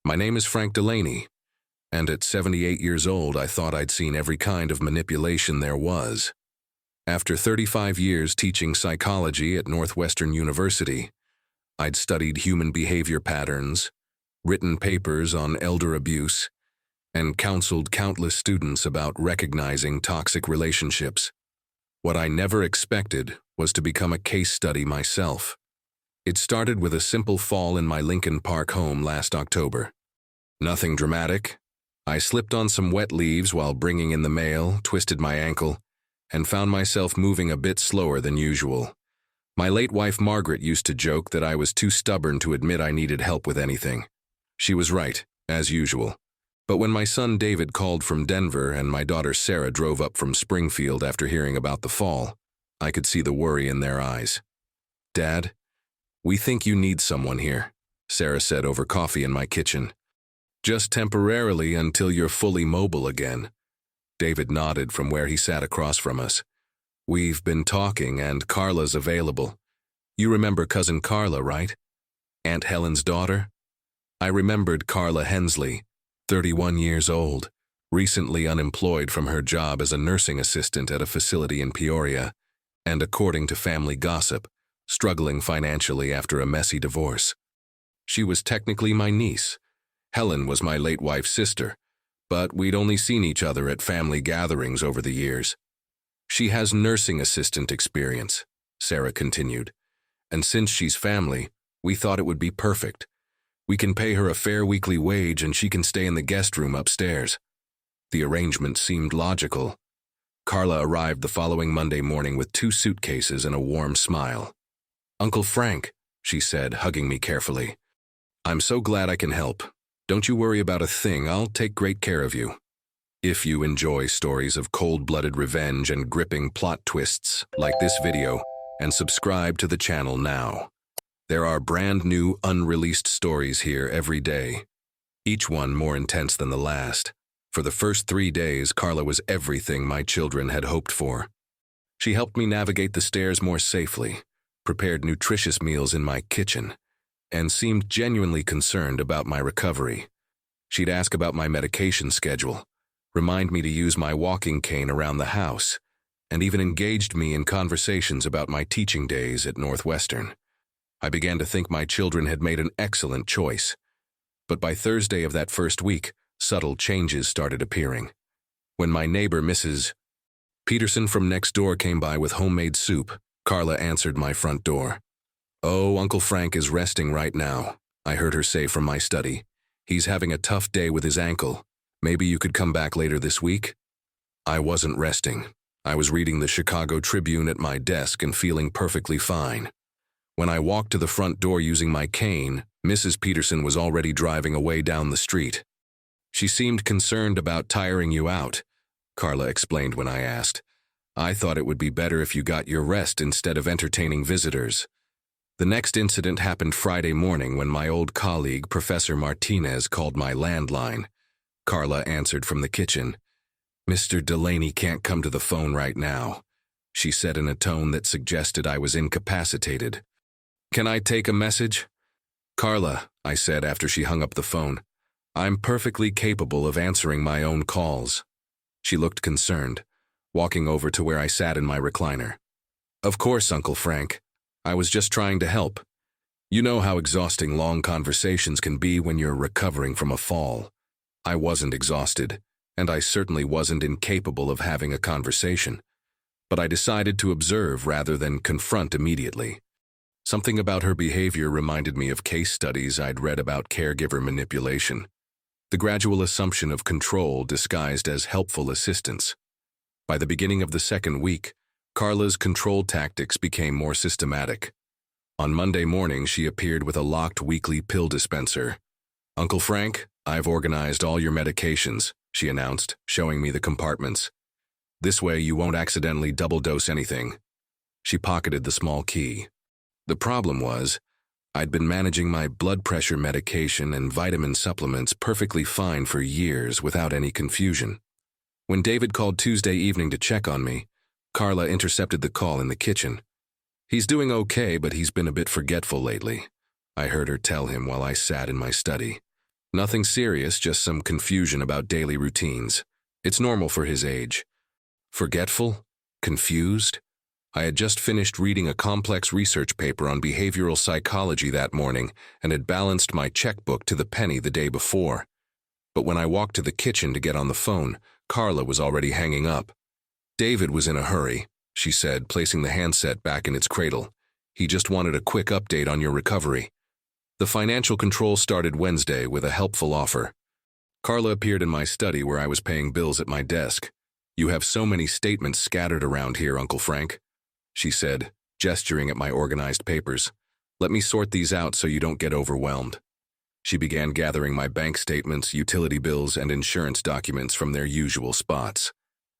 My name is Frank Delaney, and at 78 years old, I thought I'd seen every kind of manipulation there was. After 35 years teaching psychology at Northwestern University, I'd studied human behavior patterns, written papers on elder abuse, and counseled countless students about recognizing toxic relationships. What I never expected was to become a case study myself. It started with a simple fall in my Lincoln Park home last October. Nothing dramatic. I slipped on some wet leaves while bringing in the mail, twisted my ankle, and found myself moving a bit slower than usual. My late wife Margaret used to joke that I was too stubborn to admit I needed help with anything. She was right, as usual. But when my son David called from Denver and my daughter Sarah drove up from Springfield after hearing about the fall, I could see the worry in their eyes. "Dad, we think you need someone here," Sarah said over coffee in my kitchen. "Just temporarily until you're fully mobile again." David nodded from where he sat across from us. "We've been talking and Carla's available. You remember Cousin Carla, right? Aunt Helen's daughter?" I remembered Carla Hensley, 31 years old, recently unemployed from her job as a nursing assistant at a facility in Peoria, and according to family gossip, struggling financially after a messy divorce. She was technically my niece. Helen was my late wife's sister, but we'd only seen each other at family gatherings over the years. "She has nursing assistant experience," Sarah continued, "and since she's family, we thought it would be perfect. We can pay her a fair weekly wage and she can stay in the guest room upstairs." The arrangement seemed logical. Carla arrived the following Monday morning with 2 suitcases and a warm smile. "Uncle Frank," she said, hugging me carefully. "I'm so glad I can help. Don't you worry about a thing, I'll take great care of you." If you enjoy stories of cold-blooded revenge and gripping plot twists, like this video, and subscribe to the channel now. There are brand new, unreleased stories here every day, each one more intense than the last. For the first 3 days, Carla was everything my children had hoped for. She helped me navigate the stairs more safely, prepared nutritious meals in my kitchen, and seemed genuinely concerned about my recovery. She'd ask about my medication schedule, remind me to use my walking cane around the house, and even engaged me in conversations about my teaching days at Northwestern. I began to think my children had made an excellent choice. But by Thursday of that first week, subtle changes started appearing. When my neighbor, Mrs. Peterson from next door, came by with homemade soup, Carla answered my front door. "Oh, Uncle Frank is resting right now," I heard her say from my study. "He's having a tough day with his ankle. Maybe you could come back later this week?" I wasn't resting. I was reading the Chicago Tribune at my desk and feeling perfectly fine. When I walked to the front door using my cane, Mrs. Peterson was already driving away down the street. "She seemed concerned about tiring you out," Carla explained when I asked. "I thought it would be better if you got your rest instead of entertaining visitors." The next incident happened Friday morning when my old colleague, Professor Martinez, called my landline. Carla answered from the kitchen. "Mr. Delaney can't come to the phone right now," she said in a tone that suggested I was incapacitated. "Can I take a message?" "Carla," I said after she hung up the phone, "I'm perfectly capable of answering my own calls." She looked concerned, walking over to where I sat in my recliner. "Of course, Uncle Frank. I was just trying to help. You know how exhausting long conversations can be when you're recovering from a fall." I wasn't exhausted, and I certainly wasn't incapable of having a conversation. But I decided to observe rather than confront immediately. Something about her behavior reminded me of case studies I'd read about caregiver manipulation. The gradual assumption of control disguised as helpful assistance. By the beginning of the second week, Carla's control tactics became more systematic. On Monday morning, she appeared with a locked weekly pill dispenser. "Uncle Frank, I've organized all your medications," she announced, showing me the compartments. "This way you won't accidentally double-dose anything." She pocketed the small key. The problem was, I'd been managing my blood pressure medication and vitamin supplements perfectly fine for years without any confusion. When David called Tuesday evening to check on me, Carla intercepted the call in the kitchen. "He's doing okay, but he's been a bit forgetful lately," I heard her tell him while I sat in my study. Nothing serious, just some confusion about daily routines. It's normal for his age. Forgetful? Confused? I had just finished reading a complex research paper on behavioral psychology that morning and had balanced my checkbook to the penny the day before. But when I walked to the kitchen to get on the phone, Carla was already hanging up. David was in a hurry, she said, placing the handset back in its cradle. He just wanted a quick update on your recovery. The financial control started Wednesday with a helpful offer. Carla appeared in my study where I was paying bills at my desk. You have so many statements scattered around here, Uncle Frank, she said, gesturing at my organized papers. Let me sort these out so you don't get overwhelmed. She began gathering my bank statements, utility bills, and insurance documents from their usual spots.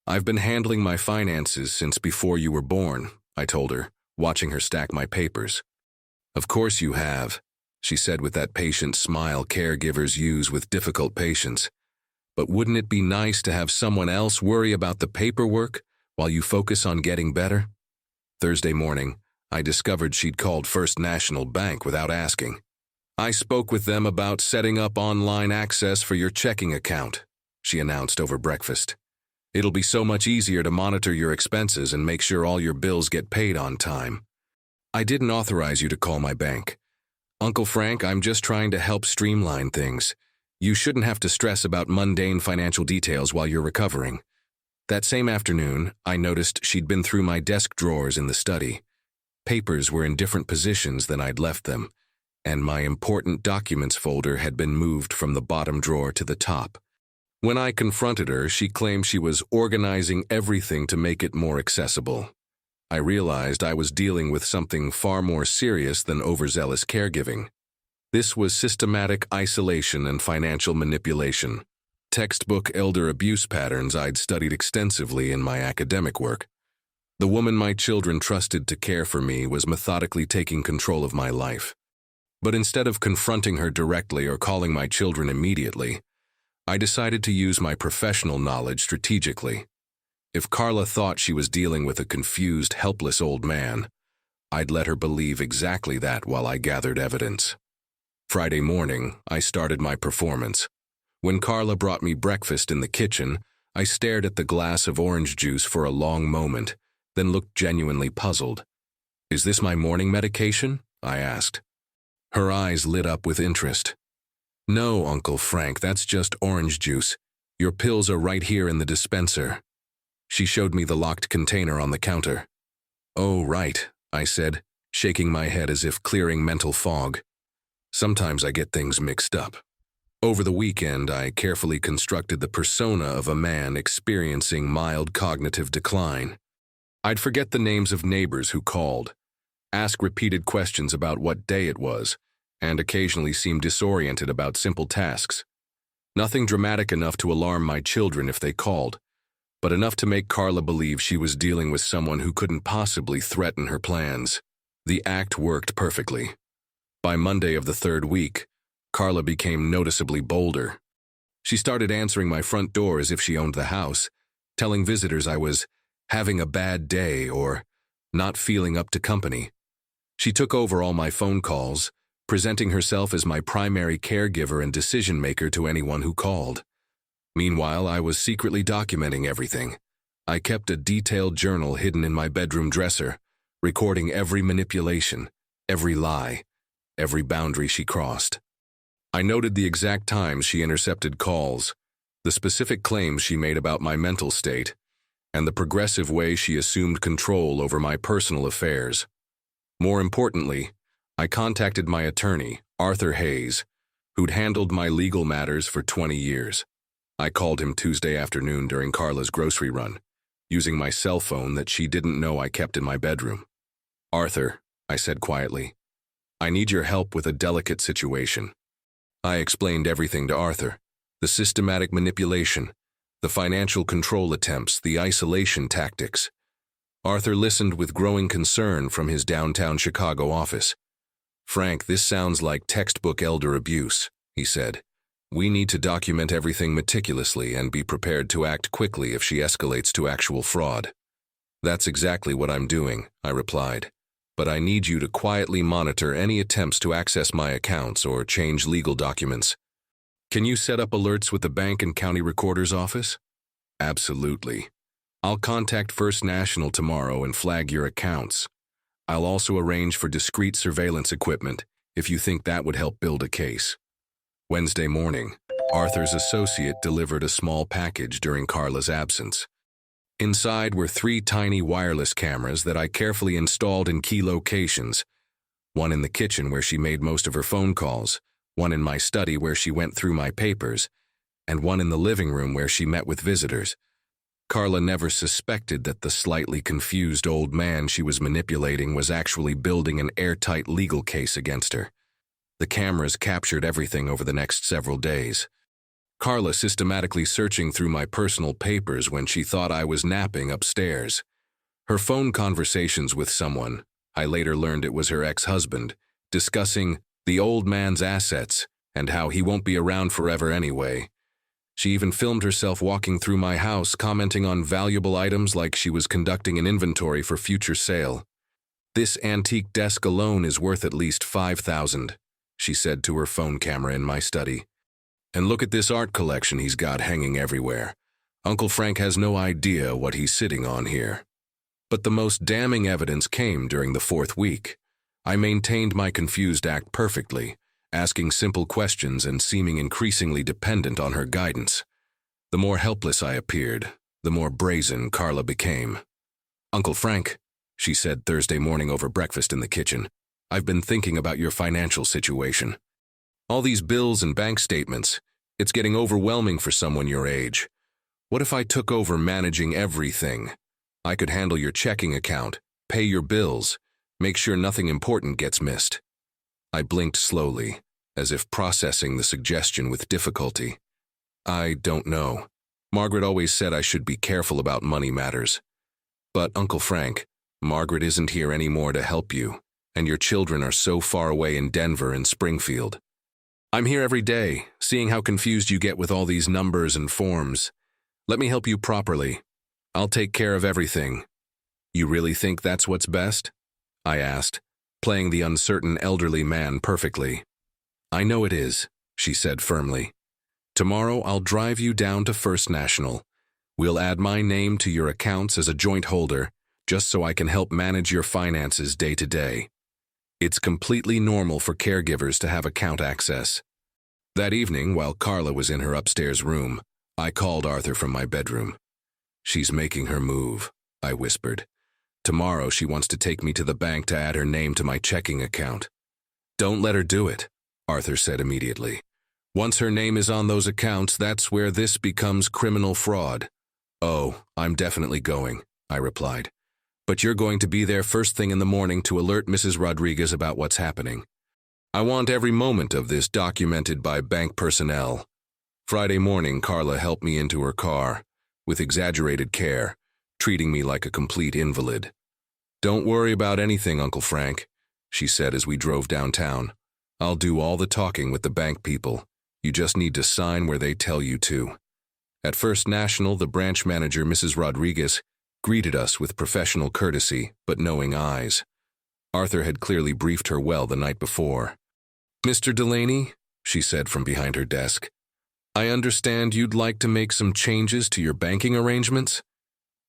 I've been handling my finances since before you were born, I told her, watching her stack my papers. Of course you have, she said with that patient smile caregivers use with difficult patients. But wouldn't it be nice to have someone else worry about the paperwork while you focus on getting better? Thursday morning, I discovered she'd called First National Bank without asking. I spoke with them about setting up online access for your checking account, she announced over breakfast. It'll be so much easier to monitor your expenses and make sure all your bills get paid on time. I didn't authorize you to call my bank. Uncle Frank, I'm just trying to help streamline things. You shouldn't have to stress about mundane financial details while you're recovering. That same afternoon, I noticed she'd been through my desk drawers in the study. Papers were in different positions than I'd left them, and my important documents folder had been moved from the bottom drawer to the top. When I confronted her, she claimed she was organizing everything to make it more accessible. I realized I was dealing with something far more serious than overzealous caregiving. This was systematic isolation and financial manipulation. Textbook elder abuse patterns I'd studied extensively in my academic work. The woman my children trusted to care for me was methodically taking control of my life. But instead of confronting her directly or calling my children immediately, I decided to use my professional knowledge strategically. If Carla thought she was dealing with a confused, helpless old man, I'd let her believe exactly that while I gathered evidence. Friday morning, I started my performance. When Carla brought me breakfast in the kitchen, I stared at the glass of orange juice for a long moment, then looked genuinely puzzled. Is this my morning medication? I asked. Her eyes lit up with interest. No, Uncle Frank, that's just orange juice. Your pills are right here in the dispenser. She showed me the locked container on the counter. Oh, right, I said, shaking my head as if clearing mental fog. Sometimes I get things mixed up. Over the weekend, I carefully constructed the persona of a man experiencing mild cognitive decline. I'd forget the names of neighbors who called, ask repeated questions about what day it was, and occasionally seem disoriented about simple tasks. Nothing dramatic enough to alarm my children if they called, but enough to make Carla believe she was dealing with someone who couldn't possibly threaten her plans. The act worked perfectly. By Monday of the third week, Carla became noticeably bolder. She started answering my front door as if she owned the house, telling visitors I was having a bad day or not feeling up to company. She took over all my phone calls, presenting herself as my primary caregiver and decision-maker to anyone who called. Meanwhile, I was secretly documenting everything. I kept a detailed journal hidden in my bedroom dresser, recording every manipulation, every lie, every boundary she crossed. I noted the exact times she intercepted calls, the specific claims she made about my mental state, and the progressive way she assumed control over my personal affairs. More importantly, I contacted my attorney, Arthur Hayes, who'd handled my legal matters for 20 years. I called him Tuesday afternoon during Carla's grocery run, using my cell phone that she didn't know I kept in my bedroom. Arthur, I said quietly, I need your help with a delicate situation. I explained everything to Arthur, the systematic manipulation, the financial control attempts, the isolation tactics. Arthur listened with growing concern from his downtown Chicago office. Frank, this sounds like textbook elder abuse, he said. We need to document everything meticulously and be prepared to act quickly if she escalates to actual fraud. That's exactly what I'm doing, I replied. But I need you to quietly monitor any attempts to access my accounts or change legal documents. Can you set up alerts with the bank and county recorder's office? Absolutely. I'll contact First National tomorrow and flag your accounts. I'll also arrange for discreet surveillance equipment if you think that would help build a case. Wednesday morning, Arthur's associate delivered a small package during Carla's absence. Inside were 3 tiny wireless cameras that I carefully installed in key locations. One in the kitchen where she made most of her phone calls, one in my study where she went through my papers, and one in the living room where she met with visitors. Carla never suspected that the slightly confused old man she was manipulating was actually building an airtight legal case against her. The cameras captured everything over the next several days. Carla systematically searching through my personal papers when she thought I was napping upstairs. Her phone conversations with someone, I later learned it was her ex-husband, discussing the old man's assets and how he won't be around forever anyway. She even filmed herself walking through my house, commenting on valuable items like she was conducting an inventory for future sale. "This antique desk alone is worth at least $5,000, she said to her phone camera in my study. "And look at this art collection he's got hanging everywhere. Uncle Frank has no idea what he's sitting on here." But the most damning evidence came during the 4th week. I maintained my confused act perfectly, asking simple questions and seeming increasingly dependent on her guidance. The more helpless I appeared, the more brazen Carla became. "Uncle Frank," she said Thursday morning over breakfast in the kitchen, "I've been thinking about your financial situation. All these bills and bank statements, it's getting overwhelming for someone your age. What if I took over managing everything? I could handle your checking account, pay your bills, make sure nothing important gets missed." I blinked slowly, as if processing the suggestion with difficulty. "I don't know. Margaret always said I should be careful about money matters. But, Uncle Frank, Margaret isn't here anymore to help you, and your children are so far away in Denver and Springfield. I'm here every day, seeing how confused you get with all these numbers and forms. Let me help you properly. I'll take care of everything." "You really think that's what's best?" I asked, playing the uncertain elderly man perfectly. "I know it is," she said firmly. "Tomorrow I'll drive you down to First National. We'll add my name to your accounts as a joint holder, just so I can help manage your finances day to day. It's completely normal for caregivers to have account access." That evening, while Carla was in her upstairs room, I called Arthur from my bedroom. "She's making her move," I whispered. "Tomorrow she wants to take me to the bank to add her name to my checking account." "Don't let her do it," Arthur said immediately. "Once her name is on those accounts, that's where this becomes criminal fraud." "Oh, I'm definitely going," I replied. "But you're going to be there first thing in the morning to alert Mrs. Rodriguez about what's happening. I want every moment of this documented by bank personnel." Friday morning, Carla helped me into her car, with exaggerated care, treating me like a complete invalid. "Don't worry about anything, Uncle Frank," she said as we drove downtown. "I'll do all the talking with the bank people. You just need to sign where they tell you to." At First National, the branch manager, Mrs. Rodriguez, greeted us with professional courtesy but knowing eyes. Arthur had clearly briefed her well the night before. "Mr. Delaney," she said from behind her desk, "I understand you'd like to make some changes to your banking arrangements?"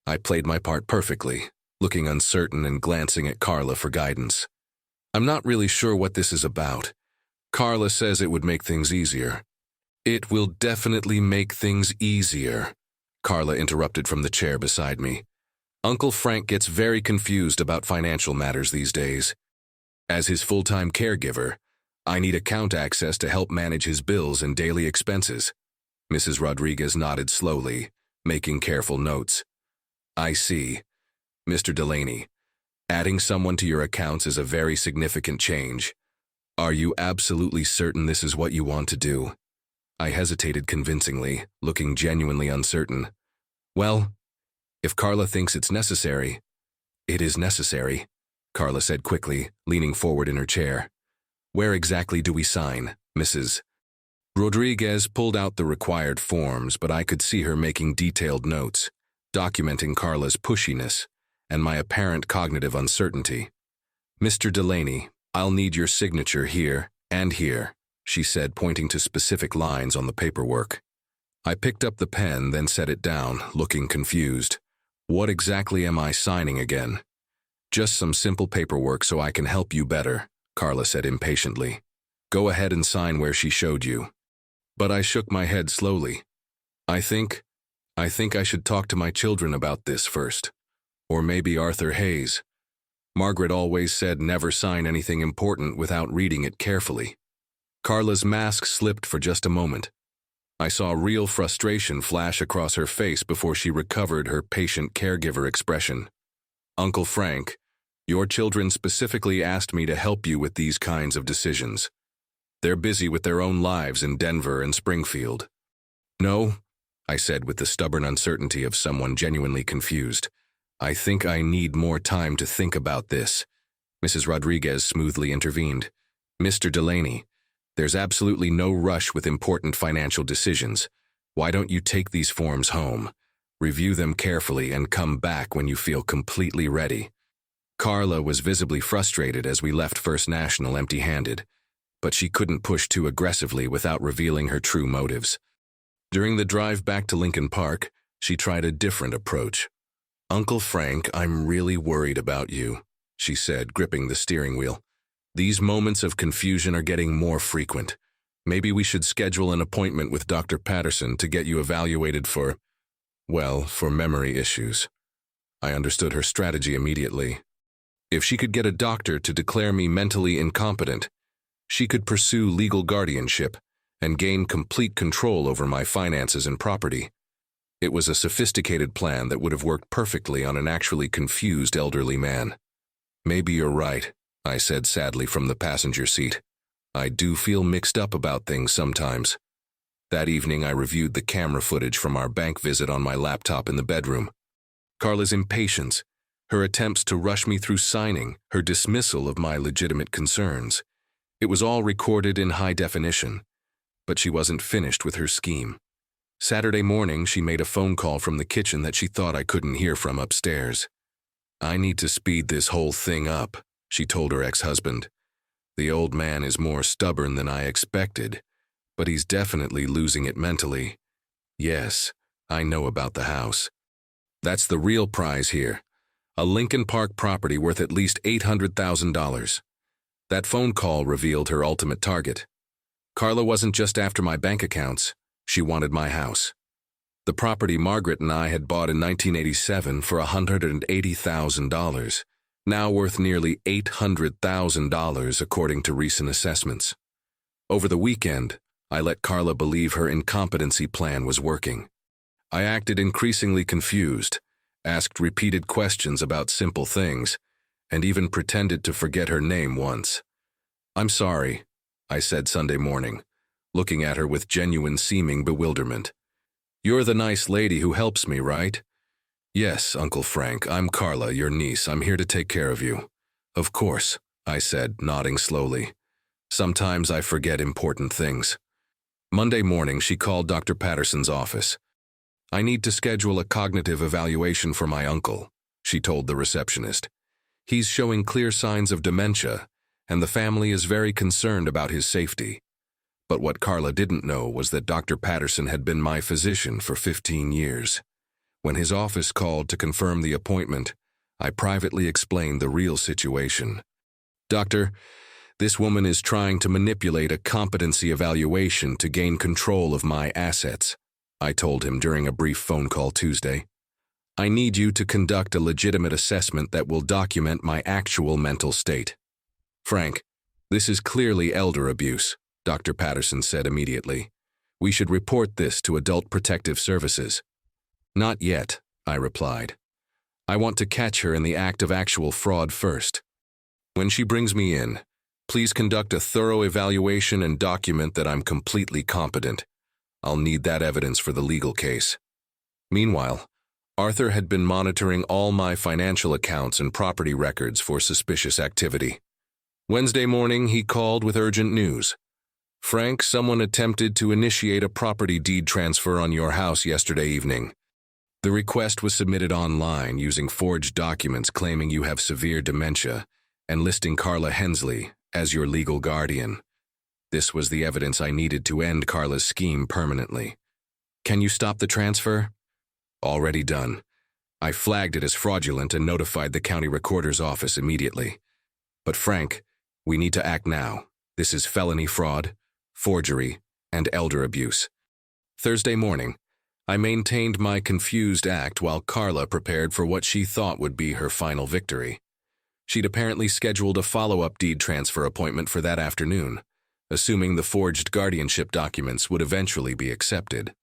I played my part perfectly, looking uncertain and glancing at Carla for guidance. "I'm not really sure what this is about. Carla says it would make things easier." "It will definitely make things easier," Carla interrupted from the chair beside me. "Uncle Frank gets very confused about financial matters these days. As his full-time caregiver, I need account access to help manage his bills and daily expenses." Mrs. Rodriguez nodded slowly, making careful notes. "I see. Mr. Delaney, adding someone to your accounts is a very significant change. Are you absolutely certain this is what you want to do?" I hesitated convincingly, looking genuinely uncertain. "Well, if Carla thinks it's necessary." "It is necessary," Carla said quickly, leaning forward in her chair. "Where exactly do we sign, Mrs.?" Rodriguez pulled out the required forms, but I could see her making detailed notes, documenting Carla's pushiness and my apparent cognitive uncertainty. "Mr. Delaney, I'll need your signature here and here," she said, pointing to specific lines on the paperwork. I picked up the pen, then set it down, looking confused. What exactly am I signing again? Just some simple paperwork so I can help you better, Carla said impatiently. Go ahead and sign where she showed you. But I shook my head slowly. I think I should talk to my children about this first. Or maybe Arthur Hayes. Margaret always said never sign anything important without reading it carefully. Carla's mask slipped for just a moment. I saw real frustration flash across her face before she recovered her patient caregiver expression. Uncle Frank, your children specifically asked me to help you with these kinds of decisions. They're busy with their own lives in Denver and Springfield. No, I said with the stubborn uncertainty of someone genuinely confused. I think I need more time to think about this. Mrs. Rodriguez smoothly intervened. Mr. Delaney, there's absolutely no rush with important financial decisions. Why don't you take these forms home, review them carefully, and come back when you feel completely ready? Carla was visibly frustrated as we left First National empty-handed, but she couldn't push too aggressively without revealing her true motives. During the drive back to Lincoln Park, she tried a different approach. Uncle Frank, I'm really worried about you, she said, gripping the steering wheel. These moments of confusion are getting more frequent. Maybe we should schedule an appointment with Dr. Patterson to get you evaluated for memory issues. I understood her strategy immediately. If she could get a doctor to declare me mentally incompetent, she could pursue legal guardianship and gain complete control over my finances and property. It was a sophisticated plan that would have worked perfectly on an actually confused elderly man. Maybe you're right, I said sadly from the passenger seat. I do feel mixed up about things sometimes. That evening I reviewed the camera footage from our bank visit on my laptop in the bedroom. Carla's impatience, her attempts to rush me through signing, her dismissal of my legitimate concerns. It was all recorded in high definition, but she wasn't finished with her scheme. Saturday morning, she made a phone call from the kitchen that she thought I couldn't hear from upstairs. I need to speed this whole thing up, she told her ex-husband. The old man is more stubborn than I expected, but he's definitely losing it mentally. Yes, I know about the house. That's the real prize here. A Lincoln Park property worth at least $800,000. That phone call revealed her ultimate target. Carla wasn't just after my bank accounts. She wanted my house. The property Margaret and I had bought in 1987 for $180,000, now worth nearly $800,000 according to recent assessments. Over the weekend, I let Carla believe her incompetency plan was working. I acted increasingly confused, asked repeated questions about simple things, and even pretended to forget her name once. I'm sorry, I said Sunday morning, looking at her with genuine seeming bewilderment. You're the nice lady who helps me, right? Yes, Uncle Frank, I'm Carla, your niece. I'm here to take care of you. Of course, I said, nodding slowly. Sometimes I forget important things. Monday morning, she called Dr. Patterson's office. I need to schedule a cognitive evaluation for my uncle, she told the receptionist. He's showing clear signs of dementia, and the family is very concerned about his safety. But what Carla didn't know was that Dr. Patterson had been my physician for 15 years. When his office called to confirm the appointment, I privately explained the real situation. Doctor, this woman is trying to manipulate a competency evaluation to gain control of my assets, I told him during a brief phone call Tuesday. I need you to conduct a legitimate assessment that will document my actual mental state. Frank, this is clearly elder abuse, Dr. Patterson said immediately. We should report this to Adult Protective Services. Not yet, I replied. I want to catch her in the act of actual fraud first. When she brings me in, please conduct a thorough evaluation and document that I'm completely competent. I'll need that evidence for the legal case. Meanwhile, Arthur had been monitoring all my financial accounts and property records for suspicious activity. Wednesday morning, he called with urgent news. Frank, someone attempted to initiate a property deed transfer on your house yesterday evening. The request was submitted online using forged documents claiming you have severe dementia and listing Carla Hensley as your legal guardian. This was the evidence I needed to end Carla's scheme permanently. Can you stop the transfer? Already done. I flagged it as fraudulent and notified the county recorder's office immediately. But Frank, we need to act now. This is felony fraud, forgery, and elder abuse. Thursday morning, I maintained my confused act while Carla prepared for what she thought would be her final victory. She'd apparently scheduled a follow-up deed transfer appointment for that afternoon, assuming the forged guardianship documents would eventually be accepted.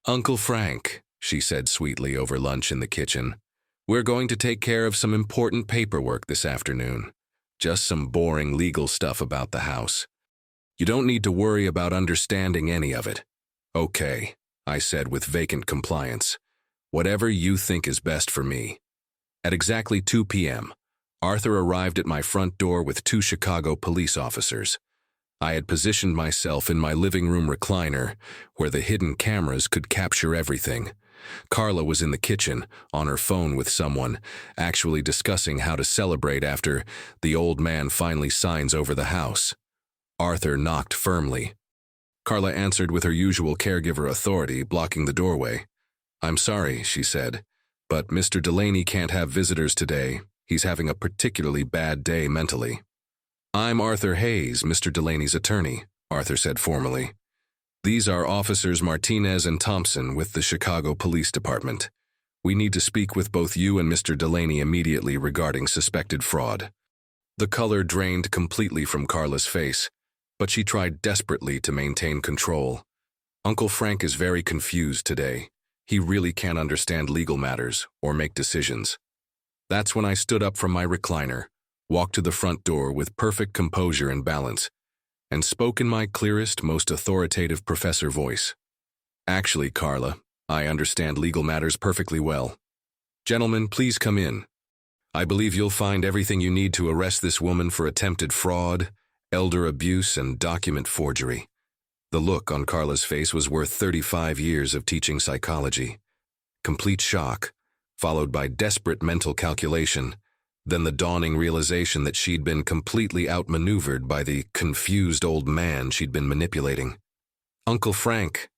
"Uncle Frank," she said sweetly over lunch in the kitchen, "we're going to take care of some important paperwork this afternoon. Just some boring legal stuff about the house. You don't need to worry about understanding any of it." "Okay," I said with vacant compliance. "Whatever you think is best for me." At exactly 2 p.m., Arthur arrived at my front door with 2 Chicago police officers. I had positioned myself in my living room recliner, where the hidden cameras could capture everything. Carla was in the kitchen, on her phone with someone, actually discussing how to celebrate after the old man finally signs over the house. Arthur knocked firmly. Carla answered with her usual caregiver authority, blocking the doorway. "I'm sorry," she said, "but Mr. Delaney can't have visitors today. He's having a particularly bad day mentally." "I'm Arthur Hayes, Mr. Delaney's attorney," Arthur said formally. "These are Officers Martinez and Thompson with the Chicago Police Department. We need to speak with both you and Mr. Delaney immediately regarding suspected fraud." The color drained completely from Carla's face, but she tried desperately to maintain control. "Uncle Frank is very confused today. He really can't understand legal matters or make decisions." That's when I stood up from my recliner, walked to the front door with perfect composure and balance, and spoke in my clearest, most authoritative professor voice. "Actually, Carla, I understand legal matters perfectly well. Gentlemen, please come in. I believe you'll find everything you need to arrest this woman for attempted fraud, elder abuse, and document forgery." The look on Carla's face was worth 35 years of teaching psychology. Complete shock, followed by desperate mental calculation, then the dawning realization that she'd been completely outmaneuvered by the confused old man she'd been manipulating. "Uncle Frank,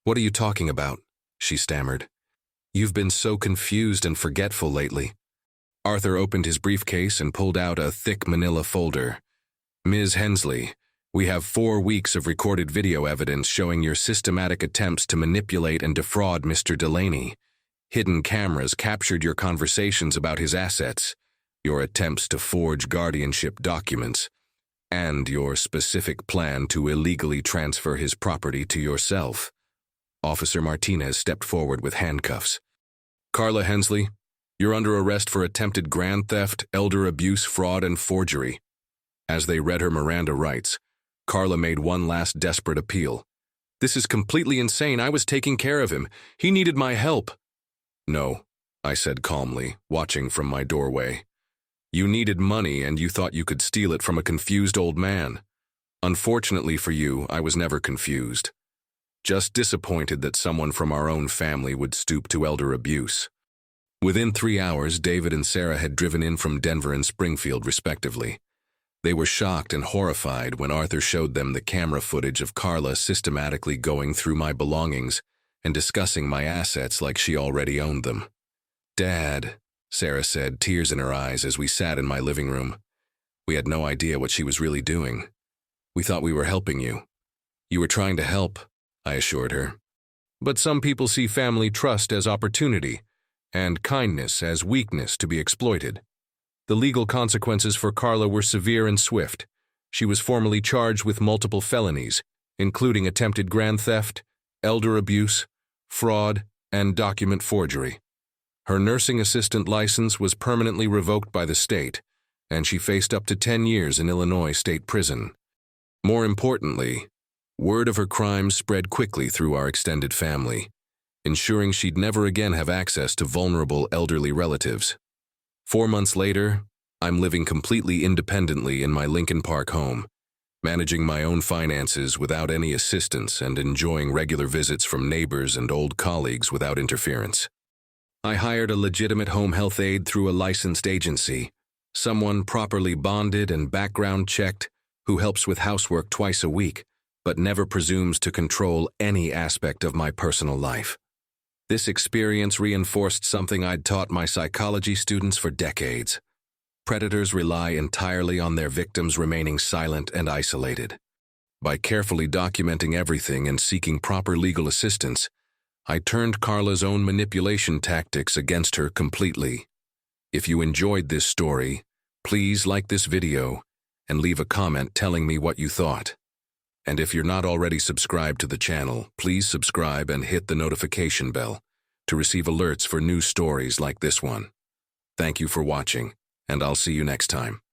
what are you talking about?" she stammered. "You've been so confused and forgetful lately." Arthur opened his briefcase and pulled out a thick manila folder. "Ms. Hensley, we have 4 weeks of recorded video evidence showing your systematic attempts to manipulate and defraud Mr. Delaney. Hidden cameras captured your conversations about his assets, your attempts to forge guardianship documents, and your specific plan to illegally transfer his property to yourself." Officer Martinez stepped forward with handcuffs. "Carla Hensley, you're under arrest for attempted grand theft, elder abuse, fraud, and forgery." As they read her Miranda rights, Carla made one last desperate appeal. "This is completely insane. I was taking care of him. He needed my help." "No," I said calmly, watching from my doorway. "You needed money and you thought you could steal it from a confused old man. Unfortunately for you, I was never confused. Just disappointed that someone from our own family would stoop to elder abuse." Within 3 hours, David and Sarah had driven in from Denver and Springfield, respectively. They were shocked and horrified when Arthur showed them the camera footage of Carla systematically going through my belongings and discussing my assets like she already owned them. "Dad," Sarah said, tears in her eyes as we sat in my living room. "We had no idea what she was really doing. We thought we were helping you." "You were trying to help," I assured her. "But some people see family trust as opportunity and kindness as weakness to be exploited." The legal consequences for Carla were severe and swift. She was formally charged with multiple felonies, including attempted grand theft, elder abuse, fraud, and document forgery. Her nursing assistant license was permanently revoked by the state, and she faced up to 10 years in Illinois State Prison. More importantly, word of her crimes spread quickly through our extended family, ensuring she'd never again have access to vulnerable elderly relatives. 4 months later, I'm living completely independently in my Lincoln Park home, managing my own finances without any assistance and enjoying regular visits from neighbors and old colleagues without interference. I hired a legitimate home health aide through a licensed agency, someone properly bonded and background checked who helps with housework twice a week, but never presumes to control any aspect of my personal life. This experience reinforced something I'd taught my psychology students for decades. Predators rely entirely on their victims remaining silent and isolated. By carefully documenting everything and seeking proper legal assistance, I turned Carla's own manipulation tactics against her completely. If you enjoyed this story, please like this video and leave a comment telling me what you thought. And if you're not already subscribed to the channel, please subscribe and hit the notification bell to receive alerts for new stories like this one. Thank you for watching, and I'll see you next time.